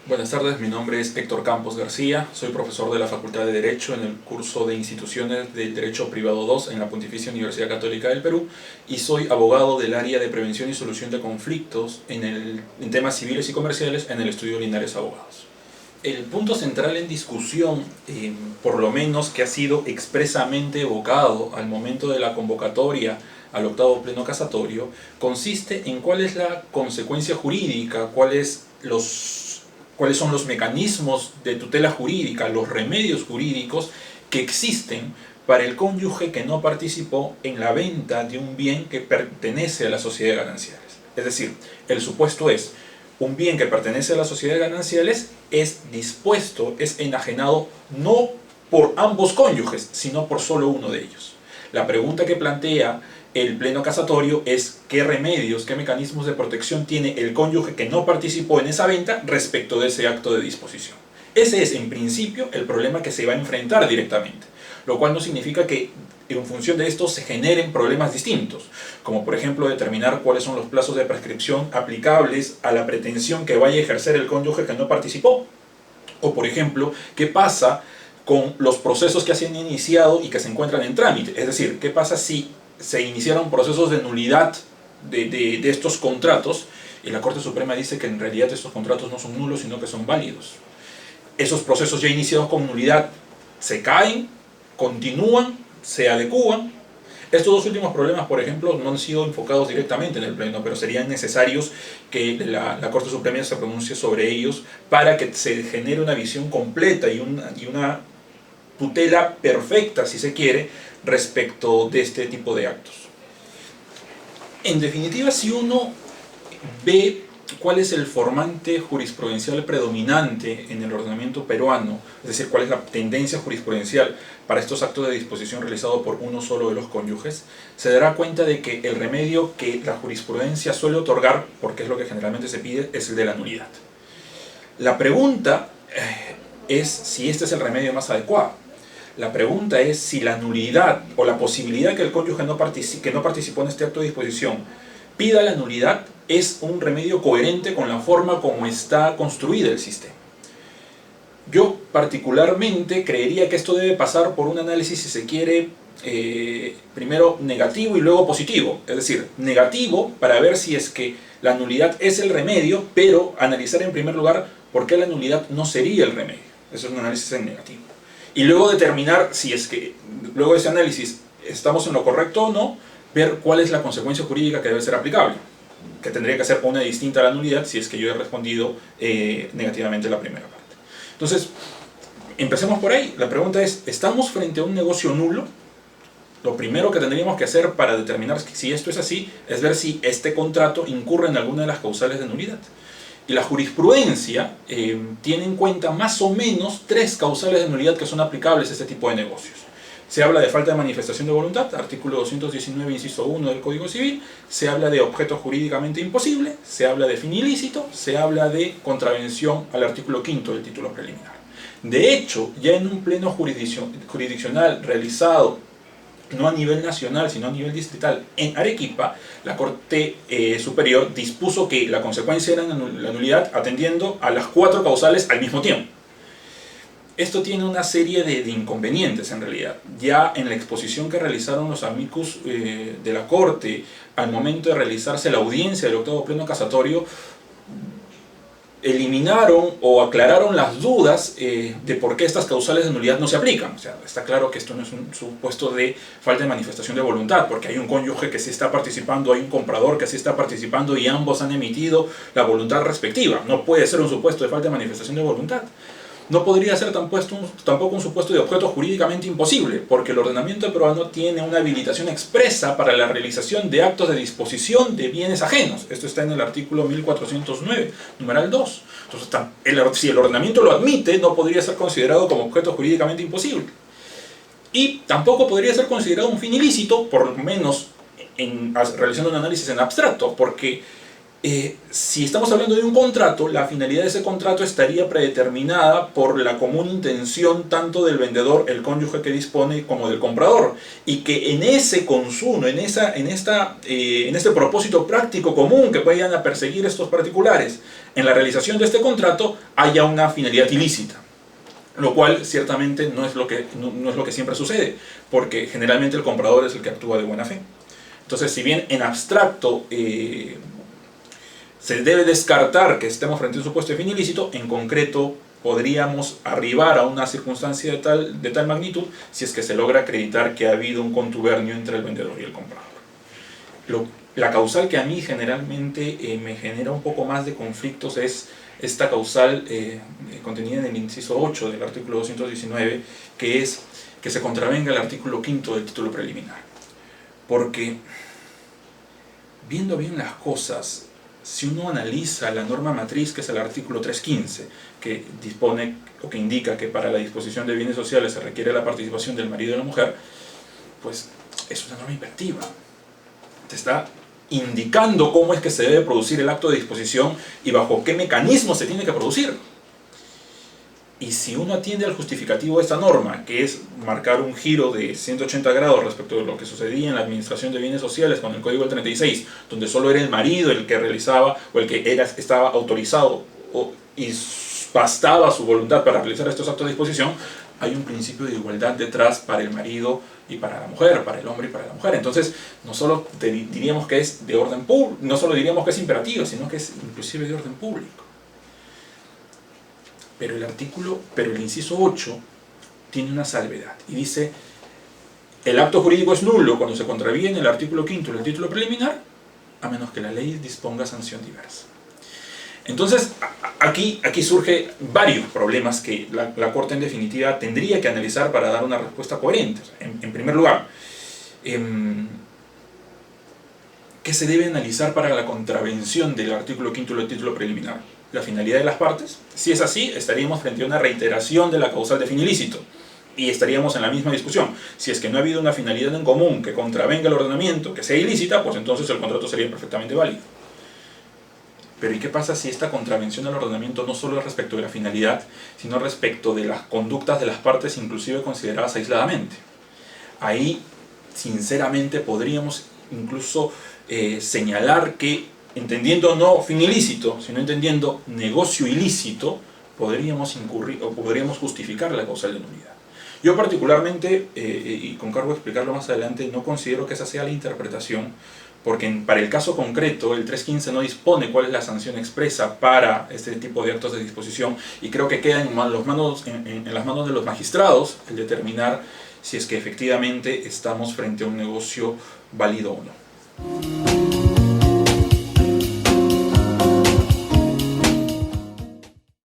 Buenas tardes, mi nombre es Héctor Campos García, soy profesor de la Facultad de Derecho en el curso de Instituciones del Derecho Privado 2 en la Pontificia Universidad Católica del Perú y soy abogado del área de prevención y solución de conflictos en temas civiles y comerciales en el Estudio Linares Abogados. El punto central en discusión, por lo menos que ha sido expresamente evocado al momento de la convocatoria al octavo pleno casatorio, consiste en cuál es la consecuencia jurídica, cuáles son los mecanismos de tutela jurídica, los remedios jurídicos que existen para el cónyuge que no participó en la venta de un bien que pertenece a la sociedad de gananciales. Es decir, el supuesto es, un bien que pertenece a la sociedad de gananciales es enajenado no por ambos cónyuges, sino por solo uno de ellos. La pregunta que plantea el pleno casatorio es qué remedios, qué mecanismos de protección tiene el cónyuge que no participó en esa venta respecto de ese acto de disposición. Ese es, en principio, el problema que se va a enfrentar directamente, lo cual no significa que en función de esto se generen problemas distintos, como por ejemplo determinar cuáles son los plazos de prescripción aplicables a la pretensión que vaya a ejercer el cónyuge que no participó, o por ejemplo, qué pasa con los procesos que se han iniciado y que se encuentran en trámite, es decir, qué pasa si se iniciaron procesos de nulidad de estos contratos y la Corte Suprema dice que en realidad estos contratos no son nulos sino que son válidos. Esos procesos ya iniciados con nulidad se caen, continúan, se adecúan. Estos dos últimos problemas, por ejemplo, no han sido enfocados directamente en el Pleno, pero serían necesarios que la Corte Suprema se pronuncie sobre ellos para que se genere una visión completa y una tutela perfecta, si se quiere, respecto de este tipo de actos. En definitiva, si uno ve cuál es el formante jurisprudencial predominante en el ordenamiento peruano, es decir, cuál es la tendencia jurisprudencial para estos actos de disposición realizados por uno solo de los cónyuges, se dará cuenta de que el remedio que la jurisprudencia suele otorgar, porque es lo que generalmente se pide, es el de la nulidad. La pregunta es si este es el remedio más adecuado. La pregunta es si la nulidad o la posibilidad que el cónyuge que no participó en este acto de disposición pida la nulidad es un remedio coherente con la forma como está construido el sistema. Yo particularmente creería que esto debe pasar por un análisis, si se quiere, primero negativo y luego positivo. Es decir, negativo para ver si es que la nulidad es el remedio, pero analizar en primer lugar por qué la nulidad no sería el remedio. Eso es un análisis en negativo. Y luego determinar si es que, luego de ese análisis, estamos en lo correcto o no, ver cuál es la consecuencia jurídica que debe ser aplicable, que tendría que ser una distinta a la nulidad si es que yo he respondido negativamente a la primera parte. Entonces, empecemos por ahí. La pregunta es, ¿estamos frente a un negocio nulo? Lo primero que tendríamos que hacer para determinar si esto es así, es ver si este contrato incurre en alguna de las causales de nulidad. Y la jurisprudencia tiene en cuenta más o menos 3 causales de nulidad que son aplicables a este tipo de negocios. Se habla de falta de manifestación de voluntad, artículo 219, inciso 1 del Código Civil, se habla de objeto jurídicamente imposible, se habla de fin ilícito, se habla de contravención al artículo 5 del título preliminar. De hecho, ya en un pleno jurisdiccional realizado no a nivel nacional, sino a nivel distrital, en Arequipa, la Corte Superior dispuso que la consecuencia era la nulidad atendiendo a las 4 causales al mismo tiempo. Esto tiene una serie de inconvenientes en realidad. Ya en la exposición que realizaron los amicus de la Corte al momento de realizarse la audiencia del octavo pleno casatorio, eliminaron o aclararon las dudas de por qué estas causales de nulidad no se aplican. O sea, está claro que esto no es un supuesto de falta de manifestación de voluntad, porque hay un cónyuge que sí está participando, hay un comprador que sí está participando y ambos han emitido la voluntad respectiva. No puede ser un supuesto de falta de manifestación de voluntad. No podría ser tampoco un supuesto de objeto jurídicamente imposible, porque el ordenamiento peruano tiene una habilitación expresa para la realización de actos de disposición de bienes ajenos. Esto está en el artículo 1409, numeral 2. Entonces, si el ordenamiento lo admite, no podría ser considerado como objeto jurídicamente imposible. Y tampoco podría ser considerado un fin ilícito, por lo menos realizando un análisis en abstracto, porque Si estamos hablando de un contrato, la finalidad de ese contrato estaría predeterminada por la común intención tanto del vendedor, el cónyuge que dispone, como del comprador, y que en ese consumo, en este propósito práctico común que vayan a perseguir estos particulares, en la realización de este contrato haya una finalidad ilícita, lo cual ciertamente no es lo que siempre sucede, porque generalmente el comprador es el que actúa de buena fe. Entonces, si bien en abstracto se debe descartar que estemos frente a un supuesto de fin ilícito, en concreto podríamos arribar a una circunstancia de tal magnitud si es que se logra acreditar que ha habido un contubernio entre el vendedor y el comprador. La causal que a mí generalmente me genera un poco más de conflictos es esta causal contenida en el inciso 8 del artículo 219, que es que se contravenga el artículo 5 del título preliminar. Porque, viendo bien las cosas, si uno analiza la norma matriz, que es el artículo 315, que dispone o que indica que para la disposición de bienes sociales se requiere la participación del marido y de la mujer, pues es una norma imperativa. Te está indicando cómo es que se debe producir el acto de disposición y bajo qué mecanismo se tiene que producir. Y si uno atiende al justificativo de esta norma, que es marcar un giro de 180 grados respecto de lo que sucedía en la administración de bienes sociales con el Código del 36, donde solo era el marido el que realizaba o el que estaba autorizado y bastaba su voluntad para realizar estos actos de disposición, hay un principio de igualdad detrás para el marido y para la mujer, para el hombre y para la mujer. Entonces, no solo diríamos que es de orden público, no solo diríamos que es imperativo, sino que es inclusive de orden público. Pero el inciso 8 tiene una salvedad y dice: el acto jurídico es nulo cuando se contraviene el artículo 5 del título preliminar, a menos que la ley disponga sanción diversa. Entonces, aquí surgen varios problemas que la Corte en definitiva tendría que analizar para dar una respuesta coherente. En primer lugar, ¿qué se debe analizar para la contravención del artículo 5 del título preliminar? ¿La finalidad de las partes? Si es así, estaríamos frente a una reiteración de la causal de fin ilícito y estaríamos en la misma discusión. Si es que no ha habido una finalidad en común que contravenga el ordenamiento, que sea ilícita, pues entonces el contrato sería perfectamente válido. Pero ¿y qué pasa si esta contravención al ordenamiento no solo es respecto de la finalidad, sino respecto de las conductas de las partes, inclusive consideradas aisladamente? Ahí, sinceramente, podríamos incluso señalar que, entendiendo no fin ilícito, sino entendiendo negocio ilícito, podríamos incurrir o podríamos justificar la causal de nulidad. Yo particularmente, y con cargo de explicarlo más adelante, no considero que esa sea la interpretación, porque para el caso concreto el 315 no dispone cuál es la sanción expresa para este tipo de actos de disposición, y creo que queda en las manos de los magistrados el determinar si es que efectivamente estamos frente a un negocio válido o no.